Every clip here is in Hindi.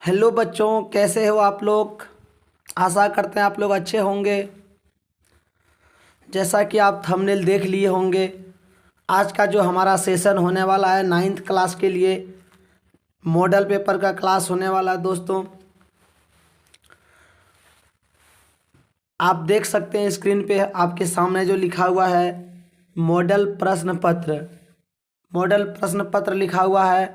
हेलो बच्चों, कैसे हो आप लोग। आशा करते हैं आप लोग अच्छे होंगे। जैसा कि आप थंबनेल देख लिए होंगे, आज का जो हमारा सेशन होने वाला है नाइन्थ क्लास के लिए मॉडल पेपर का क्लास होने वाला है। दोस्तों, आप देख सकते हैं स्क्रीन पे आपके सामने जो लिखा हुआ है मॉडल प्रश्न पत्र। मॉडल प्रश्न पत्र लिखा हुआ है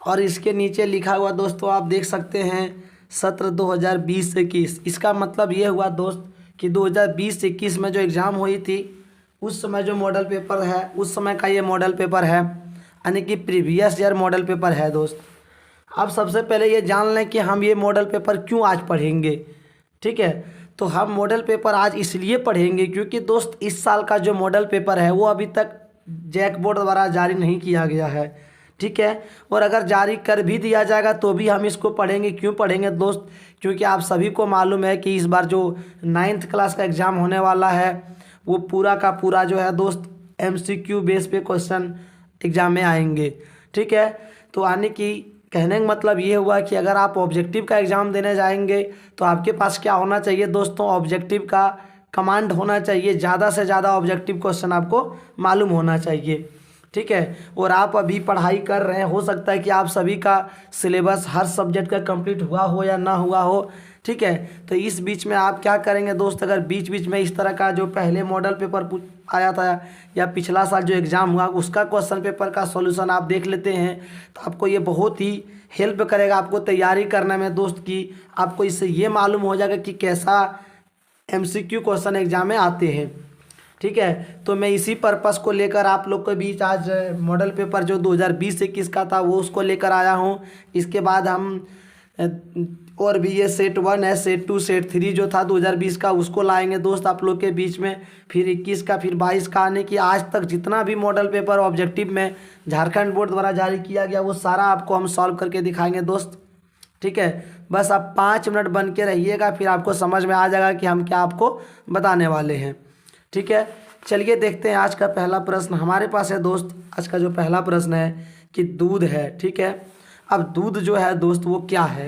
और इसके नीचे लिखा हुआ दोस्तों आप देख सकते हैं सत्र 2020-21। इसका मतलब ये हुआ दोस्त कि 2020-21 में जो एग्ज़ाम हुई थी उस समय जो मॉडल पेपर है उस समय का ये मॉडल पेपर है, यानी कि प्रीवियस ईयर मॉडल पेपर है। दोस्त, अब सबसे पहले ये जान लें कि हम ये मॉडल पेपर क्यों आज पढ़ेंगे। ठीक है, तो हम मॉडल पेपर आज इसलिए पढ़ेंगे क्योंकि दोस्त इस साल का जो मॉडल पेपर है वो अभी तक जैक बोर्ड द्वारा जारी नहीं किया गया है। ठीक है, और अगर जारी कर भी दिया जाएगा तो भी हम इसको पढ़ेंगे। क्यों पढ़ेंगे दोस्त? क्योंकि आप सभी को मालूम है कि इस बार जो नाइन्थ क्लास का एग्ज़ाम होने वाला है वो पूरा का पूरा जो है दोस्त MCQ बेस पे क्वेश्चन एग्ज़ाम में आएंगे। ठीक है, तो आने की कहने का मतलब ये हुआ कि अगर आप ऑब्जेक्टिव का एग्ज़ाम देने जाएंगे तो आपके पास क्या होना चाहिए दोस्तों? ऑब्जेक्टिव का कमांड होना चाहिए। ज़्यादा से ज़्यादा ऑब्जेक्टिव क्वेश्चन आपको मालूम होना चाहिए। ठीक है, और आप अभी पढ़ाई कर रहे हैं, हो सकता है कि आप सभी का सिलेबस हर सब्जेक्ट का कंप्लीट हुआ हो या ना हुआ हो। ठीक है, तो इस बीच में आप क्या करेंगे दोस्त? अगर बीच बीच में इस तरह का जो पहले मॉडल पेपर आया था या पिछला साल जो एग्ज़ाम हुआ उसका क्वेश्चन पेपर का सॉल्यूशन आप देख लेते हैं तो आपको ये बहुत ही हेल्प करेगा आपको तैयारी करने में दोस्त। की आपको इससे ये मालूम हो जाएगा कि कैसा MCQ क्वेश्चन एग्जाम में आते हैं। ठीक है, तो मैं इसी पर्पस को लेकर आप लोग के बीच आज मॉडल पेपर जो 2020-21 का था वो उसको लेकर आया हूँ। इसके बाद हम और भी ये सेट 1 है, सेट 2, सेट 3 जो था 2020 का उसको लाएंगे दोस्त आप लोग के बीच में। फिर 21 का, फिर 22 का, आने की आज तक जितना भी मॉडल पेपर ऑब्जेक्टिव में झारखंड बोर्ड द्वारा जारी किया गया वो सारा आपको हम सॉल्व करके दिखाएंगे दोस्त। ठीक है, बस आप 5 मिनट बन के रहिएगा, फिर आपको समझ में आ जाएगा कि हम क्या आपको बताने वाले हैं। ठीक है, चलिए देखते हैं आज का पहला प्रश्न हमारे पास है दोस्त। आज का जो पहला प्रश्न है कि दूध है। ठीक है, अब दूध जो है दोस्त वो क्या है?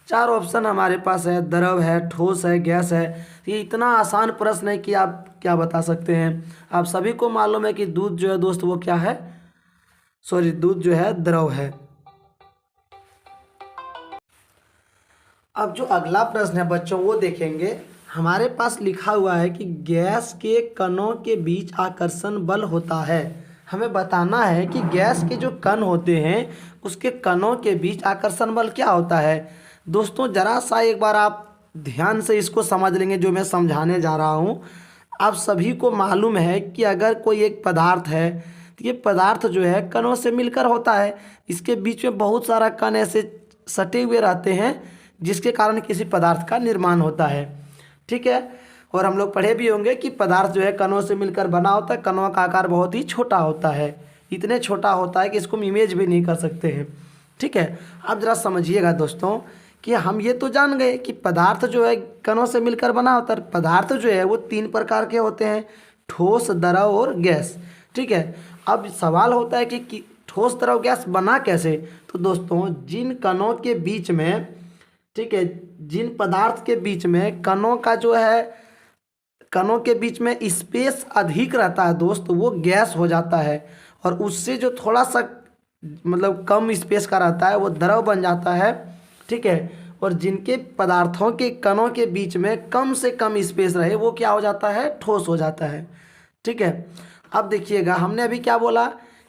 4 ऑप्शन हमारे पास है, द्रव है, ठोस है, गैस है। ये इतना आसान प्रश्न है कि आप क्या बता सकते हैं। आप सभी को मालूम है कि दूध जो है दोस्त वो क्या है? सॉरी, दूध जो है द्रव है। अब जो अगला प्रश्न है बच्चों वो देखेंगे। हमारे पास लिखा हुआ है कि गैस के कणों के बीच आकर्षण बल होता है। हमें बताना है कि गैस के जो कण होते हैं उसके कणों के बीच आकर्षण बल क्या होता है। दोस्तों, ज़रा सा एक बार आप ध्यान से इसको समझ लेंगे जो मैं समझाने जा रहा हूँ। आप सभी को मालूम है कि अगर कोई एक पदार्थ है तो ये पदार्थ जो है कणों से मिलकर होता है। इसके बीच में बहुत सारा कण ऐसे सटे हुए रहते हैं जिसके कारण किसी पदार्थ का निर्माण होता है। ठीक है, और हम लोग पढ़े भी होंगे कि पदार्थ जो है कणों से मिलकर बना होता है। कणों का आकार बहुत ही छोटा होता है, इतने छोटा होता है कि इसको हम इमेज भी नहीं कर सकते हैं। ठीक है, अब ज़रा समझिएगा दोस्तों कि हम ये तो जान गए कि पदार्थ जो है कणों से मिलकर बना होता है। पदार्थ जो है वो 3 प्रकार के होते हैं, ठोस, द्रव और गैस। ठीक है, अब सवाल होता है कि ठोस, द्रव, गैस बना कैसे? तो दोस्तों, जिन कणों के बीच में, ठीक है, जिन पदार्थ के बीच में कणों का जो है कणों के बीच में स्पेस अधिक रहता है दोस्त वो गैस हो जाता है। और उससे जो थोड़ा सा मतलब कम स्पेस का रहता है वो द्रव बन जाता है। ठीक है, और जिनके पदार्थों के कणों के बीच में कम से कम स्पेस रहे वो क्या हो जाता है? ठोस हो जाता है। ठीक है, अब देखिएगा हमने अभी क्या बोला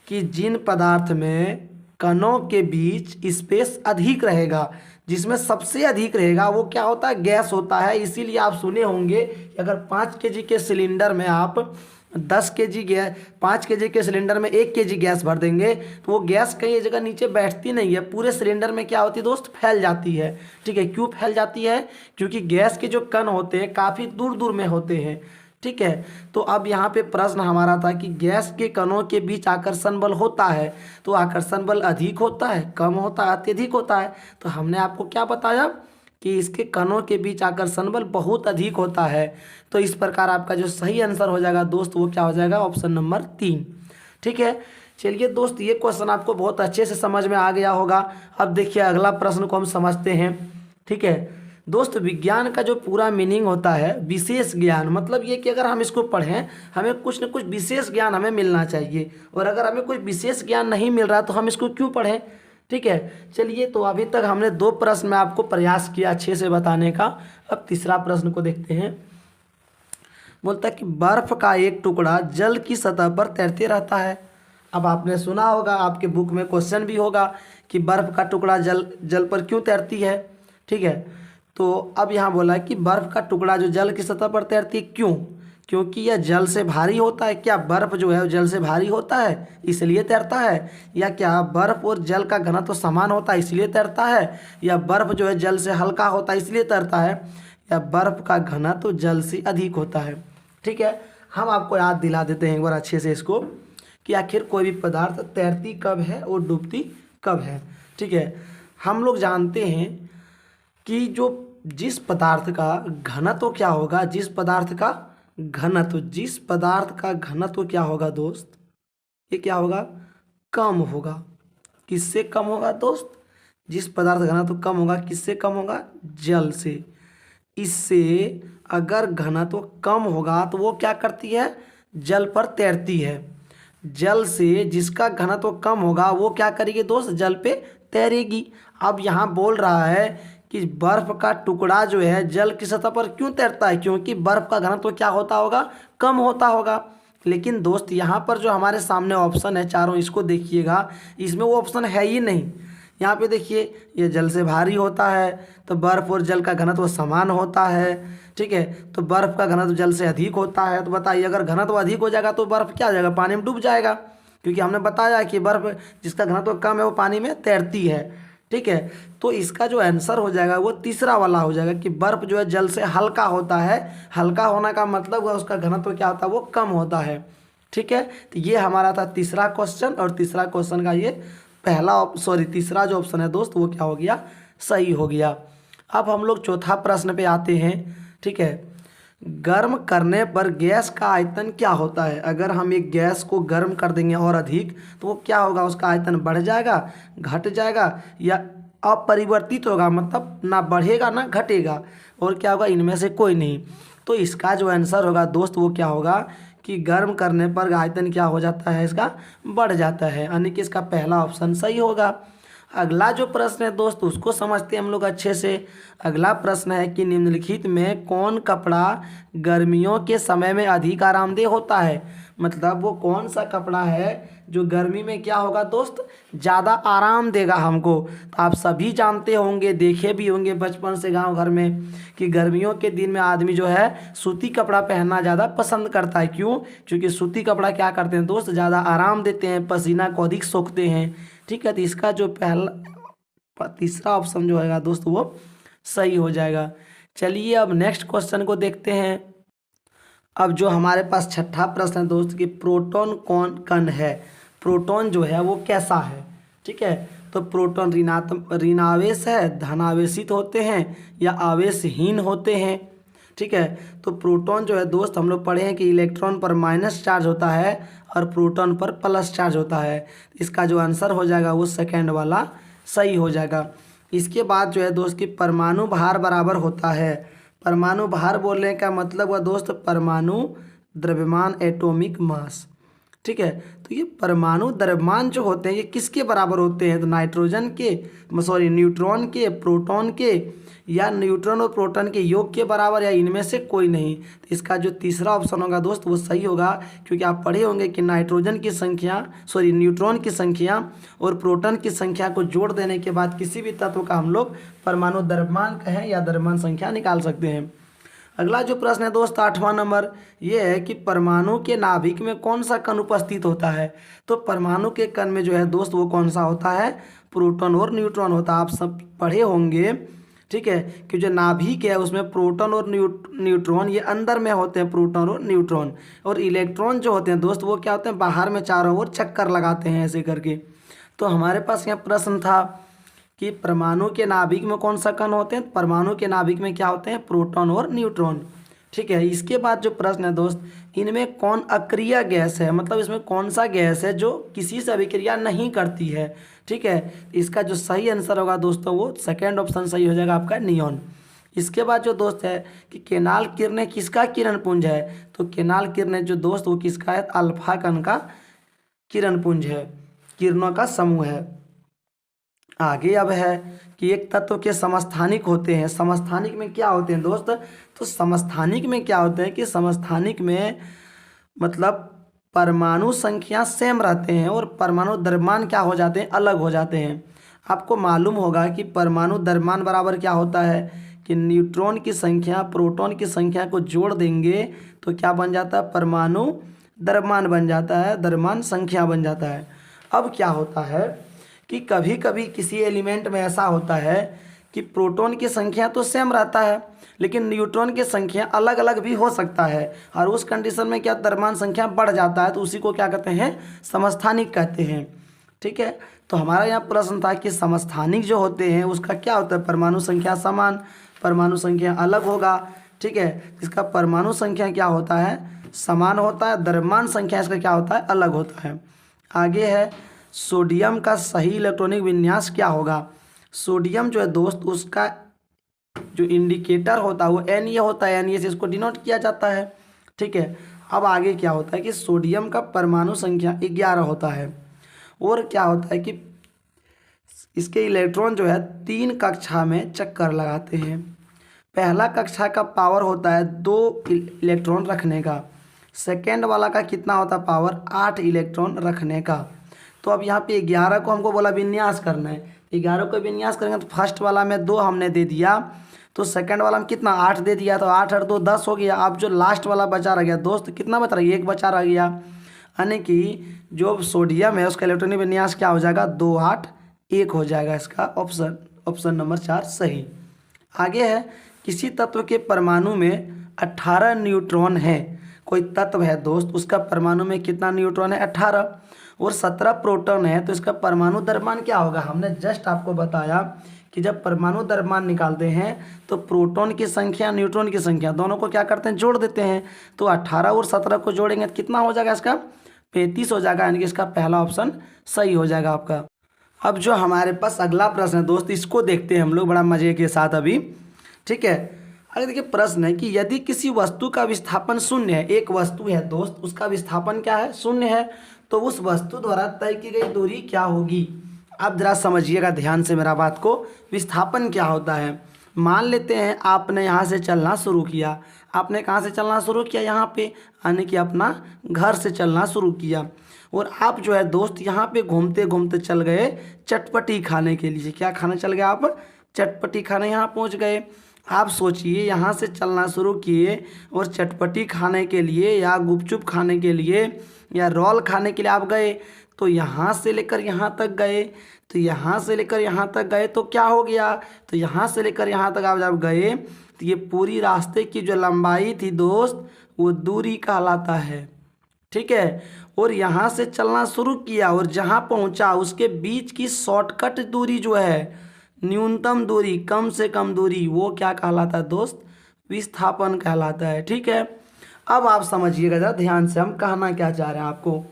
कि जिन पदार्थ में कणों के बीच स्पेस अधिक रहेगा, जिसमें सबसे अधिक रहेगा वो क्या होता है? गैस होता है। इसीलिए आप सुने होंगे कि अगर 5 kg के सिलेंडर में आप 10 kg गैस, 5 kg के सिलेंडर में 1 kg गैस भर देंगे तो वो गैस कहीं जगह नीचे बैठती नहीं है, पूरे सिलेंडर में क्या होती है दोस्त? फैल जाती है। ठीक है, क्यों फैल जाती है? क्योंकि गैस के जो कण होते हैं काफ़ी दूर दूर में होते हैं। ठीक है, तो अब यहाँ पे प्रश्न हमारा था कि गैस के कणों के बीच आकर्षण बल होता है, तो आकर्षण बल अधिक होता है, कम होता है, अत्यधिक होता है? तो हमने आपको क्या बताया कि इसके कणों के बीच आकर्षण बल बहुत अधिक होता है। तो इस प्रकार आपका जो सही आंसर हो जाएगा दोस्त वो क्या हो जाएगा? Option number 3। ठीक है, चलिए दोस्त, ये क्वेश्चन आपको बहुत अच्छे से समझ में आ गया होगा। अब देखिए अगला प्रश्न को हम समझते हैं। ठीक है दोस्त, विज्ञान का जो पूरा मीनिंग होता है विशेष ज्ञान, मतलब ये कि अगर हम इसको पढ़ें हमें कुछ न कुछ विशेष ज्ञान हमें मिलना चाहिए, और अगर हमें कोई विशेष ज्ञान नहीं मिल रहा तो हम इसको क्यों पढ़ें। ठीक है, चलिए तो अभी तक हमने 2 प्रश्न में आपको प्रयास किया अच्छे से बताने का। अब तीसरा प्रश्न को देखते हैं। बोलता है कि बर्फ का एक टुकड़ा जल की सतह पर तैरते रहता है। अब आपने सुना होगा, आपके बुक में क्वेश्चन भी होगा कि बर्फ का टुकड़ा जल पर क्यों तैरती है। ठीक है, तो अब यहाँ बोला है कि बर्फ का टुकड़ा जो जल की सतह पर तैरती है, क्यों? क्योंकि यह जल से भारी होता है। क्या बर्फ जो है वो जल से भारी होता है इसलिए तैरता है? या क्या बर्फ और जल का घनत्व तो समान होता है इसलिए तैरता है? या बर्फ जो है जल से हल्का होता है इसलिए तैरता है? या बर्फ का घनत्व तो जल से अधिक होता है? ठीक है, हम आपको याद दिला देते हैं एक बार अच्छे से इसको कि आखिर कोई भी पदार्थ तैरती कब है और डूबती कब है। ठीक है, हम लोग जानते हैं कि जिस पदार्थ का घनत्व क्या होगा, जिस पदार्थ का घनत्व क्या होगा दोस्त, ये क्या होगा? कम होगा। किससे कम होगा दोस्त? जिस पदार्थ का घनत्व कम होगा, किससे कम होगा? जल से। इससे अगर घनत्व कम होगा तो वो क्या करती है? जल पर तैरती है। जल से जिसका घनत्व कम होगा वो क्या करेगी दोस्त? जल पे तैरेगी। अब यहाँ बोल रहा है कि बर्फ का टुकड़ा जो है जल की सतह पर क्यों तैरता है? क्योंकि बर्फ का घनत्व क्या होता होगा? कम होता होगा। लेकिन दोस्त यहाँ पर जो हमारे सामने ऑप्शन है चारों, इसको देखिएगा, इसमें वो ऑप्शन है ही नहीं। यहाँ पे देखिए, ये जल से भारी होता है तो बर्फ और जल का घनत्व समान होता है। ठीक है, तो बर्फ का घनत्व जल से अधिक होता है। तो बताइए, अगर घनत्व अधिक हो जाएगा तो बर्फ क्या हो जाएगा? पानी में डूब जाएगा, क्योंकि हमने बताया कि बर्फ जिसका घनत्व कम है वो पानी में तैरती है। ठीक है, तो इसका जो आंसर हो जाएगा वो तीसरा वाला हो जाएगा कि बर्फ जो है जल से हल्का होता है। हल्का होने का मतलब है उसका घनत्व क्या होता है? वो कम होता है। ठीक है, तो ये हमारा था तीसरा क्वेश्चन, और तीसरा क्वेश्चन का ये तीसरा जो ऑप्शन है दोस्त वो क्या हो गया? सही हो गया। अब हम लोग चौथा प्रश्न पे आते हैं। ठीक है, गर्म करने पर गैस का आयतन क्या होता है? अगर हम एक गैस को गर्म कर देंगे और अधिक तो वो क्या होगा? उसका आयतन बढ़ जाएगा, घट जाएगा, या अपरिवर्तित होगा, मतलब ना बढ़ेगा ना घटेगा, और क्या होगा? इनमें से कोई नहीं। तो इसका जो आंसर होगा दोस्त वो क्या होगा कि गर्म करने पर आयतन क्या हो जाता है? इसका बढ़ जाता है, यानी कि इसका पहला ऑप्शन सही होगा। अगला जो प्रश्न है दोस्त उसको समझते हैं हम लोग अच्छे से। अगला प्रश्न है कि निम्नलिखित में कौन कपड़ा गर्मियों के समय में अधिक आरामदेह होता है? मतलब वो कौन सा कपड़ा है जो गर्मी में क्या होगा दोस्त? ज़्यादा आराम देगा हमको। तो आप सभी जानते होंगे, देखे भी होंगे बचपन से गांव घर में कि गर्मियों के दिन में आदमी जो है सूती कपड़ा पहनना ज़्यादा पसंद करता है। क्यों? क्योंकि सूती कपड़ा क्या करते हैं दोस्त? ज़्यादा आराम देते हैं, पसीना को अधिक सोखते हैं। ठीक है, तो इसका जो तीसरा ऑप्शन जो है दोस्त वो सही हो जाएगा। चलिए अब नेक्स्ट क्वेश्चन को देखते हैं। अब जो हमारे पास छठा प्रश्न है दोस्त कि प्रोटॉन कौन कण है? प्रोटॉन जो है वो कैसा है? ठीक है, तो प्रोटॉन ऋणावेश है, धनावेशित होते हैं, या आवेशहीन होते हैं। ठीक है, तो प्रोटॉन जो है दोस्त हम लोग पढ़े हैं कि इलेक्ट्रॉन पर माइनस चार्ज होता है और प्रोटॉन पर प्लस चार्ज होता है। इसका जो आंसर हो जाएगा वो सेकेंड वाला सही हो जाएगा। इसके बाद जो है दोस्त कि परमाणु भार बराबर होता है। परमाणु भार बोलने का मतलब हुआ दोस्त परमाणु द्रव्यमान, एटॉमिक मास। ठीक है, तो ये परमाणु द्रव्यमान जो होते हैं ये किसके बराबर होते हैं? तो न्यूट्रॉन के, प्रोटॉन के, या न्यूट्रॉन और प्रोटॉन के योग के बराबर, या इनमें से कोई नहीं। तो इसका जो तीसरा ऑप्शन होगा दोस्त वो सही होगा, क्योंकि आप पढ़े होंगे कि न्यूट्रॉन की संख्या और प्रोटॉन की संख्या को जोड़ देने के बाद किसी भी तत्व का हम लोग परमाणु द्रव्यमान कहें या द्रव्यमान संख्या निकाल सकते हैं। अगला जो प्रश्न है दोस्त 8वां नंबर, ये है कि परमाणु के नाभिक में कौन सा कण उपस्थित होता है? तो परमाणु के कण में जो है दोस्त वो कौन सा होता है? प्रोटॉन और न्यूट्रॉन होता है। आप सब पढ़े होंगे, ठीक है, कि जो नाभिक है उसमें प्रोटॉन और न्यूट्रॉन ये अंदर में होते हैं, प्रोटॉन और न्यूट्रॉन, और इलेक्ट्रॉन जो होते हैं दोस्त वो क्या होते हैं? बाहर में चारों ओर चक्कर लगाते हैं ऐसे करके। तो हमारे पास यहाँ प्रश्न था कि परमाणु के नाभिक में कौन सा कण होते हैं? परमाणु के नाभिक में क्या होते हैं? प्रोटॉन और न्यूट्रॉन। ठीक है। इसके बाद जो प्रश्न है दोस्त, इनमें कौन अक्रिय गैस है, मतलब इसमें कौन सा गैस है जो किसी से अभिक्रिया नहीं करती है। ठीक है, इसका जो सही आंसर होगा दोस्तों वो सेकंड ऑप्शन सही हो जाएगा आपका, नियॉन। इसके बाद जो दोस्त है कि केनाल किरणें किसका किरण पुंज है, तो केनाल किरणें जो दोस्त वो किसका है, अल्फा कण का किरण पुंज है, किरणों का समूह है। आगे अब है कि एक तत्व के समस्थानिक होते हैं। समस्थानिक में क्या होते हैं दोस्त, तो समस्थानिक में क्या होते हैं कि समस्थानिक में मतलब परमाणु संख्या सेम रहते हैं और परमाणु द्रव्यमान क्या हो जाते हैं, अलग हो जाते हैं। आपको मालूम होगा कि परमाणु द्रव्यमान बराबर क्या होता है कि न्यूट्रॉन की संख्या प्रोटॉन की संख्या को जोड़ देंगे तो क्या बन जाता है, परमाणु द्रव्यमान बन जाता है, द्रव्यमान संख्या बन जाता है। अब क्या होता है कि कभी कभी किसी एलिमेंट में ऐसा होता है कि प्रोटॉन की संख्या तो सेम रहता है लेकिन न्यूट्रॉन की संख्या अलग अलग भी हो सकता है, और उस कंडीशन में क्या द्रव्यमान संख्या बढ़ जाता है, तो उसी को क्या कहते हैं, समस्थानिक कहते हैं। ठीक है, तो हमारा यहाँ प्रश्न था कि समस्थानिक जो होते हैं उसका क्या होता है, परमाणु संख्या समान, परमाणु संख्या अलग होगा। ठीक है, इसका परमाणु संख्या क्या होता है, समान होता है, द्रव्यमान संख्या इसका क्या होता है, अलग होता है। आगे है सोडियम का सही इलेक्ट्रॉनिक विन्यास क्या होगा। सोडियम जो है दोस्त उसका जो इंडिकेटर होता है वो Na होता है, Na से इसको डिनोट किया जाता है। ठीक है, अब आगे क्या होता है कि सोडियम का परमाणु संख्या 11 होता है, और क्या होता है कि इसके इलेक्ट्रॉन जो है 3 कक्षा में चक्कर लगाते हैं। पहला कक्षा का पावर होता है 2 इलेक्ट्रॉन रखने का, सेकेंड वाला का कितना होता है पावर, 8 इलेक्ट्रॉन रखने का। तो अब यहाँ पे 11 को हमको बोला विन्यास करना है, 11 को विन्यास करेंगे तो फर्स्ट वाला में 2 हमने दे दिया, तो सेकंड वाला में कितना 8 दे दिया, तो 8 और 2 10 हो गया। अब जो लास्ट वाला बचा रह गया दोस्त, कितना बचा रह गया, 1 बचा रह गया, यानी कि जो सोडियम है उसका इलेक्ट्रॉनिक विन्यास क्या हो जाएगा, 2 8 1 हो जाएगा। इसका ऑप्शन नंबर 4 सही। आगे है किसी तत्व के परमाणु में 18 न्यूट्रॉन है। कोई तत्व है दोस्त उसका परमाणु में कितना न्यूट्रॉन है, 18, और 17 प्रोटॉन है, तो इसका परमाणु द्रव्यमान क्या होगा। हमने जस्ट आपको बताया कि जब परमाणु द्रव्यमान निकालते हैं तो प्रोटॉन की संख्या न्यूट्रॉन की संख्या दोनों को क्या करते हैं, जोड़ देते हैं। तो 18 और 17 को जोड़ेंगे तो कितना हो जाएगा, इसका 35 हो जाएगा, यानी कि इसका पहला ऑप्शन सही हो जाएगा आपका। अब जो हमारे पास अगला प्रश्न है दोस्त, इसको देखते हैं हम लोग बड़ा मजे के साथ अभी। ठीक है, अगर देखिए प्रश्न है कि यदि किसी वस्तु का विस्थापन शून्य है, एक वस्तु है दोस्त उसका विस्थापन क्या है, शून्य है, तो उस वस्तु द्वारा तय की गई दूरी क्या होगी। आप जरा समझिएगा ध्यान से मेरा बात को, विस्थापन क्या होता है। मान लेते हैं आपने यहाँ से चलना शुरू किया, आपने कहाँ से चलना शुरू किया, यहाँ पे, यानी कि अपना घर से चलना शुरू किया, और आप जो है दोस्त यहाँ पे घूमते घूमते चल गए चटपटी खाने के लिए। क्या खाने चल गए आप, चटपटी खाने यहाँ पहुँच गए। आप सोचिए यहाँ से चलना शुरू किए और चटपटी खाने के लिए या गुपचुप खाने के लिए या रोल खाने के लिए आप गए, तो यहाँ से लेकर यहाँ तक गए, तो यहाँ से लेकर यहाँ तक गए तो क्या हो गया, तो यहाँ से लेकर यहाँ तक आप जब गए तो ये पूरी रास्ते की जो लंबाई थी दोस्त वो दूरी कहलाता है। ठीक है, और यहाँ से चलना शुरू किया और जहाँ पहुँचा उसके बीच की शॉर्टकट दूरी जो है, न्यूनतम दूरी, कम से कम दूरी, वो क्या कहलाता है दोस्त, विस्थापन कहलाता है। ठीक है, अब आप समझिएगा जरा ध्यान से, हम कहना क्या चाह रहे हैं आपको।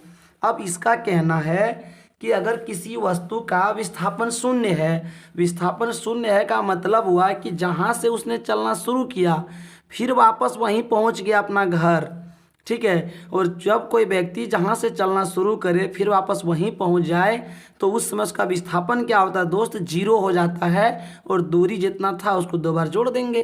अब इसका कहना है कि अगर किसी वस्तु का विस्थापन शून्य है, विस्थापन शून्य है का मतलब हुआ कि जहाँ से उसने चलना शुरू किया फिर वापस वहीं पहुँच गया अपना घर। ठीक है, और जब कोई व्यक्ति जहाँ से चलना शुरू करे फिर वापस वहीं पहुँच जाए तो उस समय उसका विस्थापन क्या होता है दोस्त, 0 हो जाता है, और दूरी जितना था उसको 2 बार जोड़ देंगे।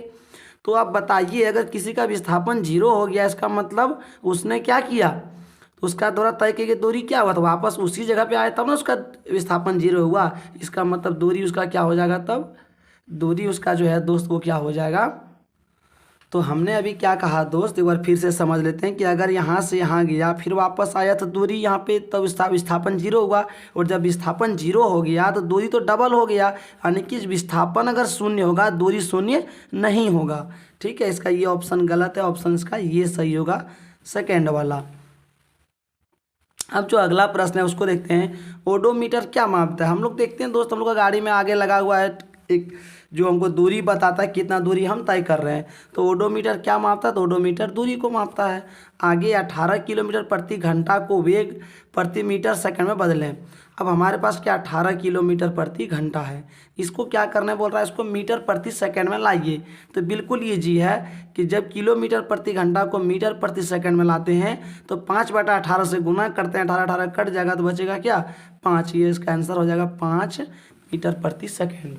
तो आप बताइए अगर किसी का विस्थापन 0 हो गया इसका मतलब उसने क्या किया, तो उसका द्वारा तय की गई दूरी क्या हुआ, तो वापस उसी जगह पे आया तब ना उसका विस्थापन 0 हुआ। इसका मतलब दूरी उसका क्या हो जाएगा, तब दूरी उसका जो है दोस्त वो क्या हो जाएगा। तो हमने अभी क्या कहा दोस्त, एक बार फिर से समझ लेते हैं कि अगर यहाँ से यहाँ गया फिर वापस आया तो दूरी यहाँ पे तब विस्थापन 0 हुआ, और जब विस्थापन 0 हो गया तो दूरी तो डबल हो गया, यानी कि विस्थापन अगर शून्य होगा दूरी शून्य नहीं होगा। ठीक है, इसका ये ऑप्शन गलत है, ऑप्शन इसका ये सही होगा, सेकेंड वाला। अब जो अगला प्रश्न है उसको देखते हैं, ओडोमीटर क्या मापता है। हम लोग देखते हैं दोस्त, हम लोग का गाड़ी में आगे लगा हुआ है एक जो हमको दूरी बताता है कितना दूरी हम तय कर रहे हैं। तो ओडोमीटर क्या मापता है? तो ओडोमीटर दूरी को मापता है। आगे 18 किलोमीटर प्रति घंटा को वेग प्रति मीटर सेकंड में बदलें। अब हमारे पास क्या 18 किलोमीटर प्रति घंटा है, इसको क्या करना बोल रहा है, इसको मीटर प्रति सेकंड में लाइए। तो बिल्कुल ये जी है कि जब किलोमीटर प्रति घंटा को मीटर प्रति सेकंड में लाते हैं तो 5/18 से गुना करते हैं, 18 18 कट जाएगा तो बचेगा क्या 5। ये इसका आंसर हो जाएगा 5 मीटर प्रति सेकंड।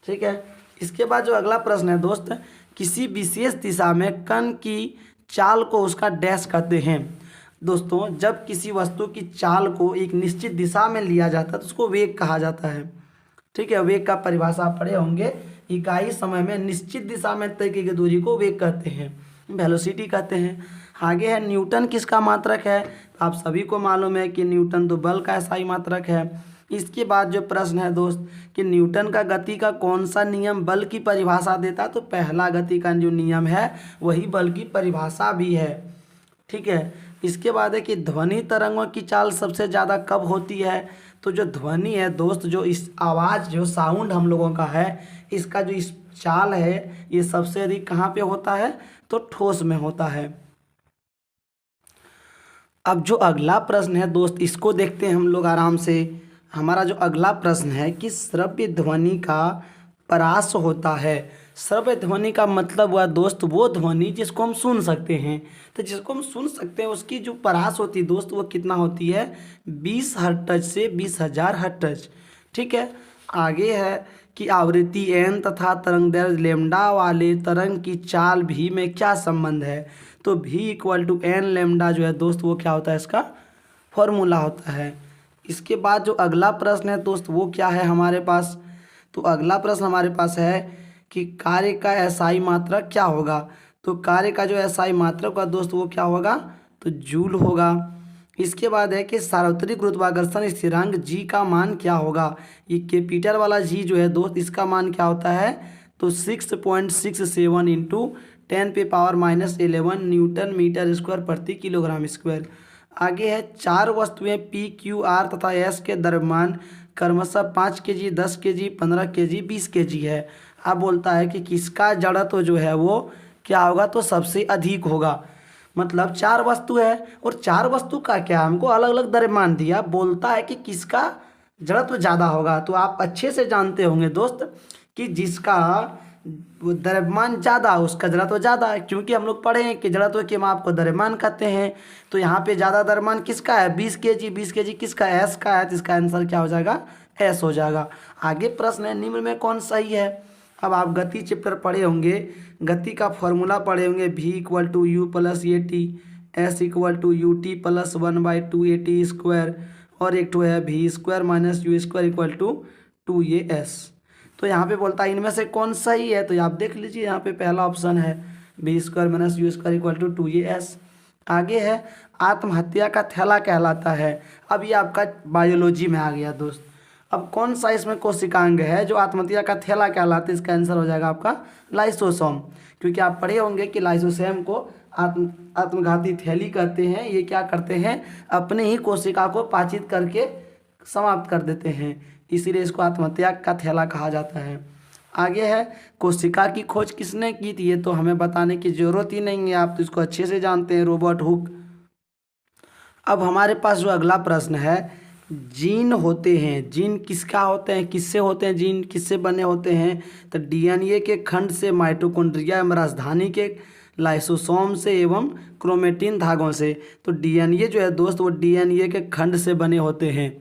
ठीक है। इसके बाद जो अगला प्रश्न है दोस्त, किसी विशेष दिशा में कण की चाल को उसका डैश कहते हैं। दोस्तों जब किसी वस्तु की चाल को एक निश्चित दिशा में लिया जाता है तो उसको वेग कहा जाता है। ठीक है, वेग का परिभाषा आप पढ़े होंगे, इकाई समय में निश्चित दिशा में तय की गई दूरी को वेग कहते हैं, वेलोसिटी कहते हैं। आगे है न्यूटन किसका मात्रक है? आप सभी को मालूम है कि न्यूटन तो बल का SI मात्रक है। इसके बाद जो प्रश्न है दोस्त कि न्यूटन का गति का कौन सा नियम बल की परिभाषा देता है? तो पहला गति का जो नियम है वही बल की परिभाषा भी है। ठीक है। इसके बाद है कि ध्वनि तरंगों की चाल सबसे ज़्यादा कब होती है? तो जो ध्वनि है दोस्त, जो इस आवाज़ जो साउंड हम लोगों का है, इसका जो इस चाल है ये सबसे अधिक कहाँ पे होता है? तो ठोस में होता है। अब जो अगला प्रश्न है दोस्त, इसको देखते हैं हम लोग आराम से। हमारा जो अगला प्रश्न है कि श्रव्य ध्वनि का परास होता है। श्रव्य ध्वनि का मतलब हुआ दोस्त वो ध्वनि जिसको हम सुन सकते हैं। तो जिसको हम सुन सकते हैं उसकी जो परास होती है दोस्त वो कितना होती है? 20 हर्ट्ज से 20,000 हर्ट्ज। ठीक है। आगे है कि आवृत्ति n तथा तरंगदैर्घ्य लैम्डा वाले तरंग की चाल v में क्या संबंध है? तो v = n लैम्डा जो है दोस्त वो क्या होता है? इसका फॉर्मूला होता है। इसके बाद जो अगला प्रश्न है दोस्त वो क्या है हमारे पास? तो अगला प्रश्न हमारे पास है कि कार्य का SI मात्रक क्या होगा? तो कार्य का जो SI मात्रक का दोस्त वो क्या होगा? तो जूल होगा। इसके बाद है कि सार्वत्रिक गुरुत्वाकर्षण स्थिरांक G का मान क्या होगा? ये कैपिटल वाला G जो है दोस्त इसका मान क्या होता है? तो 6.67 इंटू 10⁻⁻11 न्यूटन मीटर स्क्वायर प्रति किलोग्राम स्क्वायर। आगे है चार वस्तुएं P, Q, R तथा S के द्रव्यमान क्रमशः 5 kg, 10 kg, 15 kg, 20 kg है। अब बोलता है कि किसका जड़त्व जो है वो क्या होगा? तो सबसे अधिक होगा। मतलब चार वस्तु है और चार वस्तु का क्या हमको अलग अलग द्रव्यमान दिया, बोलता है कि किसका जड़त्व ज़्यादा होगा। तो आप अच्छे से जानते होंगे दोस्त कि जिसका द्रव्यमान ज़्यादा उसका जड़त्व ज़्यादा है, क्योंकि हम लोग पढ़े हैं कि जड़त्व के माप को द्रव्यमान कहते हैं। तो यहाँ पे ज़्यादा द्रव्यमान किसका है? 20 kg। 20 kg किसका? S का है। तो इसका आंसर क्या हो जाएगा? S हो जाएगा। आगे प्रश्न है निम्न में कौन सही है? अब आप गति चैप्टर पढ़े होंगे, गति का फॉर्मूला पढ़े होंगे, v = u + at, s = ut + 1/2 at square, और एक तो है v² - u² = 2as। तो यहाँ पे बोलता है इनमें से कौन सही है? तो आप देख लीजिए यहाँ पे पहला ऑप्शन है v² - u² = 2as। आगे है आत्महत्या का थैला कहलाता है। अब ये आपका बायोलॉजी में आ गया दोस्त। अब कौन सा इसमें कोशिकांग है जो आत्महत्या का थैला कहलाता है? इसका आंसर हो जाएगा आपका लाइसोसोम, क्योंकि आप पढ़े होंगे कि लाइसोसोम को आत्मघाती थैली कहते हैं। ये क्या करते हैं? अपने ही कोशिका को पाचित करके समाप्त कर देते हैं, इसीलिए इसको आत्महत्या का थैला कहा जाता है। आगे है कोशिका की खोज किसने की थी? ये तो हमें बताने की जरूरत ही नहीं है, आप तो इसको अच्छे से जानते हैं, रॉबर्ट हुक। अब हमारे पास जो अगला प्रश्न है, जीन होते हैं, जीन किसका होते हैं, किससे होते हैं, जीन किससे बने होते हैं? तो DNA के खंड से, माइटोकॉन्ड्रिया एवं राजधानी के लाइसोसोम से एवं क्रोमेटिन धागों से। तो DNA जो है दोस्त वो DNA के खंड से बने होते हैं।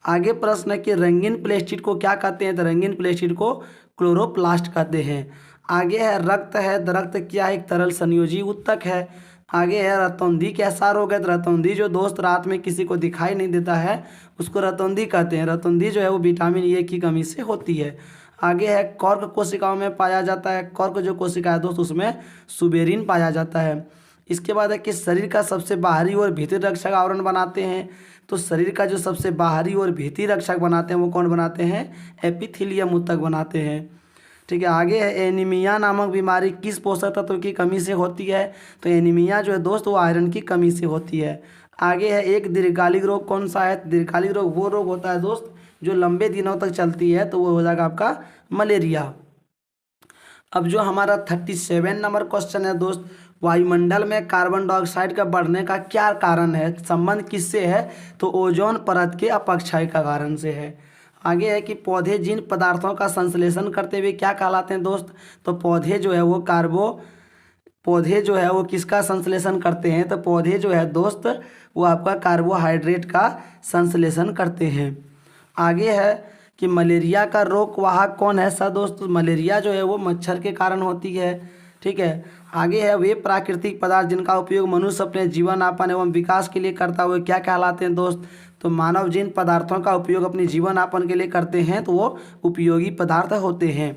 आगे प्रश्न है कि रंगीन प्लास्टिक को क्या कहते हैं? तो रंगीन प्लास्टिक को क्लोरोप्लास्ट कहते हैं। आगे है रक्त है, रक्त क्या है? एक तरल संयोजी ऊतक है। आगे है रतौंधी कैसा रोग है? तो रतौंधी जो दोस्त रात में किसी को दिखाई नहीं देता है उसको रतौंधी कहते हैं। रतौंधी जो है वो विटामिन ए की कमी से होती है। आगे है कॉर्क कोशिकाओं में पाया जाता है। कॉर्क जो कोशिका है दोस्त उसमें सुबेरिन पाया जाता है। इसके बाद है कि शरीर का सबसे बाहरी और भीतरी रक्षक आवरण बनाते हैं। तो शरीर का जो सबसे बाहरी और भीतरी रक्षक बनाते हैं वो कौन बनाते हैं? एपिथेलियम ऊतक बनाते हैं। ठीक है। आगे है एनीमिया नामक बीमारी किस पोषक तत्व की कमी से होती है? तो एनीमिया जो है दोस्त वो आयरन की कमी से होती है। आगे है एक दीर्घकालिक रोग कौन सा है? दीर्घकालिक रोग वो रोग होता है दोस्त जो लंबे दिनों तक चलती है तो वो हो जाएगा आपका मलेरिया। अब जो हमारा 37 नंबर क्वेश्चन है दोस्त, वायुमंडल में कार्बन डाइऑक्साइड का बढ़ने का क्या कारण है, संबंध किससे है, तो ओजोन परत के अपक्षय का कारण से है। आगे है कि पौधे जिन पदार्थों का संश्लेषण करते हुए क्या कहलाते हैं दोस्त, तो पौधे जो है वो किसका संश्लेषण करते हैं, तो पौधे जो है दोस्त वो आपका कार्बोहाइड्रेट का संश्लेषण करते हैं। आगे है कि मलेरिया का रोग वाहक कौन है सर दोस्त, मलेरिया जो है वो मच्छर के कारण होती है। ठीक है, आगे है वे प्राकृतिक पदार्थ जिनका उपयोग मनुष्य अपने जीवन यापन एवं विकास के लिए करता हुआ क्या कहलाते हैं दोस्त, तो मानव जिन पदार्थों का उपयोग अपने जीवन यापन के लिए करते हैं तो वो उपयोगी पदार्थ होते हैं।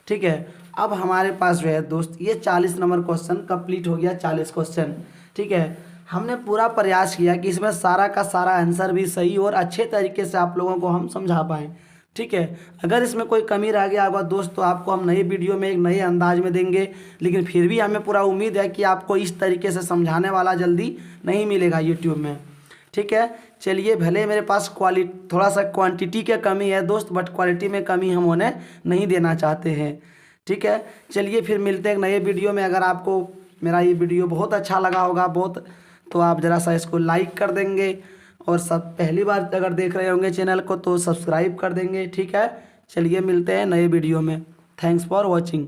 ठीक है, अब हमारे पास जो है दोस्त ये 40 नंबर क्वेश्चन कंप्लीट हो गया, 40 क्वेश्चन। ठीक है, हमने पूरा प्रयास किया कि इसमें सारा का सारा आंसर भी सही और अच्छे तरीके से आप लोगों को हम समझा पाएँ। ठीक है, अगर इसमें कोई कमी रह गया होगा दोस्त तो आपको हम नई वीडियो में एक नए अंदाज में देंगे, लेकिन फिर भी हमें पूरा उम्मीद है कि आपको इस तरीके से समझाने वाला जल्दी नहीं मिलेगा यूट्यूब में। ठीक है, चलिए, भले मेरे पास थोड़ा सा क्वांटिटी की कमी है दोस्त, बट क्वालिटी में कमी हम उन्हें नहीं देना चाहते हैं। ठीक है, चलिए फिर मिलते हैं एक नए वीडियो में। अगर आपको मेरा ये वीडियो बहुत अच्छा लगा होगा तो आप ज़रा सा इसको लाइक कर देंगे, और सब पहली बार अगर देख रहे होंगे चैनल को तो सब्सक्राइब कर देंगे। ठीक है, चलिए मिलते हैं नए वीडियो में। Thanks for watching.